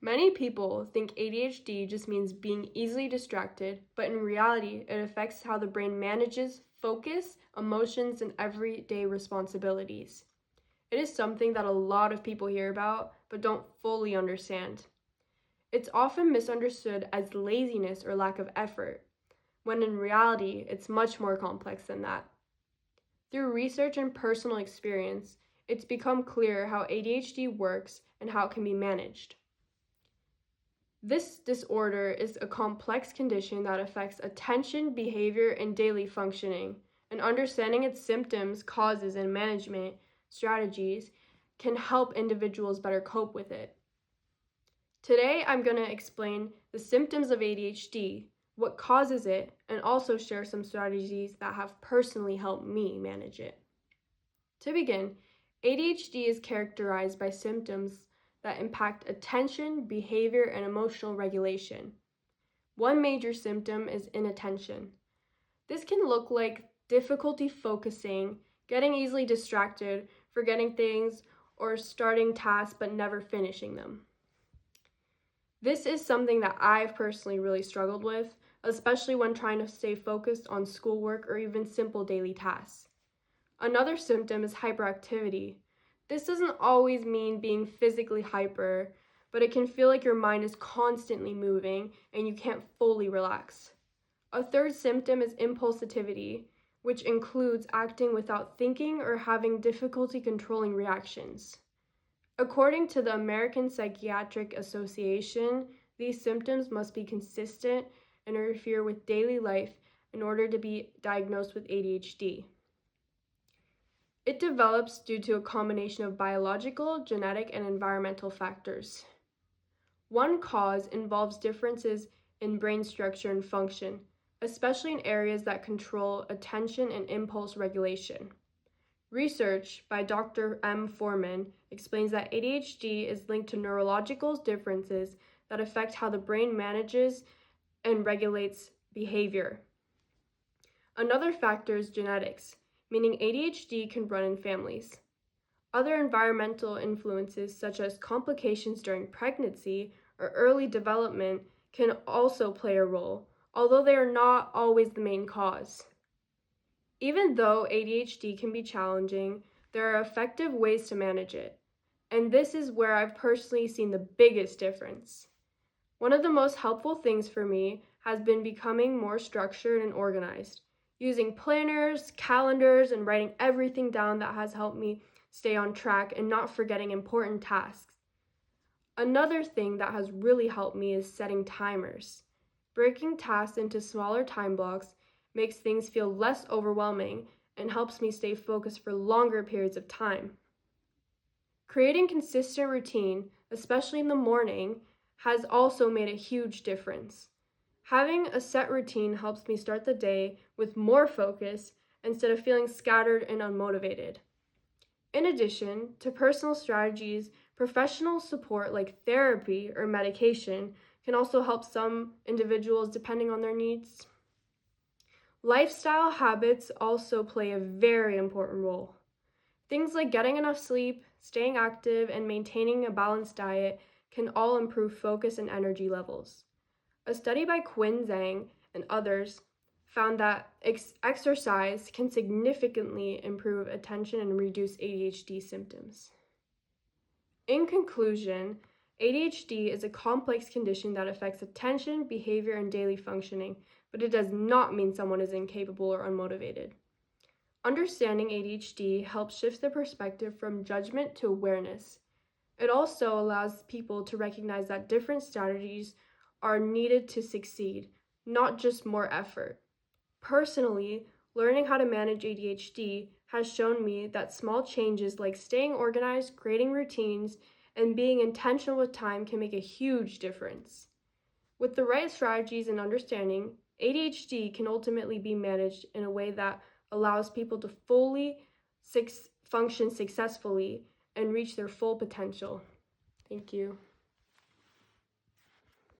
Many people think ADHD just means being easily distracted, but in reality, it affects how the brain manages focus, emotions, and everyday responsibilities. It is something that a lot of people hear about, but don't fully understand. It's often misunderstood as laziness or lack of effort, when in reality, it's much more complex than that. Through research and personal experience, it's become clear how ADHD works and how it can be managed. This disorder is a complex condition that affects attention, behavior, and daily functioning, and understanding its symptoms, causes, and management strategies can help individuals better cope with it. Today, I'm going to explain the symptoms of ADHD, what causes it, and also share some strategies that have personally helped me manage it. To begin, ADHD is characterized by symptoms that impact attention, behavior, and emotional regulation. One major symptom is inattention. This can look like difficulty focusing, getting easily distracted, forgetting things, or starting tasks but never finishing them. This is something that I've personally really struggled with, especially when trying to stay focused on schoolwork or even simple daily tasks. Another symptom is hyperactivity. This doesn't always mean being physically hyper, but it can feel like your mind is constantly moving and you can't fully relax. A third symptom is impulsivity, which includes acting without thinking or having difficulty controlling reactions. According to the American Psychiatric Association, these symptoms must be consistent and interfere with daily life in order to be diagnosed with ADHD. It develops due to a combination of biological, genetic, and environmental factors. One cause involves differences in brain structure and function, especially in areas that control attention and impulse regulation. Research by Dr. M. Foreman explains that ADHD is linked to neurological differences that affect how the brain manages and regulates behavior. Another factor is genetics, meaning ADHD can run in families. Other environmental influences, such as complications during pregnancy or early development, can also play a role, although they are not always the main cause. Even though ADHD can be challenging, there are effective ways to manage it, and this is where I've personally seen the biggest difference. One of the most helpful things for me has been becoming more structured and organized. Using planners, calendars, and writing everything down that has helped me stay on track and not forgetting important tasks. Another thing that has really helped me is setting timers. Breaking tasks into smaller time blocks makes things feel less overwhelming and helps me stay focused for longer periods of time. Creating consistent routine, especially in the morning, has also made a huge difference. Having a set routine helps me start the day with more focus instead of feeling scattered and unmotivated. In addition to personal strategies, professional support like therapy or medication can also help some individuals depending on their needs. Lifestyle habits also play a very important role. Things like getting enough sleep, staying active, and maintaining a balanced diet can all improve focus and energy levels. A study by Quinn Zhang and others found that exercise can significantly improve attention and reduce ADHD symptoms. In conclusion, ADHD is a complex condition that affects attention, behavior, and daily functioning, but it does not mean someone is incapable or unmotivated. Understanding ADHD helps shift the perspective from judgment to awareness. It also allows people to recognize that different strategies are needed to succeed, not just more effort. Personally, learning how to manage ADHD has shown me that small changes like staying organized, creating routines, and being intentional with time can make a huge difference. With the right strategies and understanding, ADHD can ultimately be managed in a way that allows people to fully function successfully and reach their full potential. Thank you.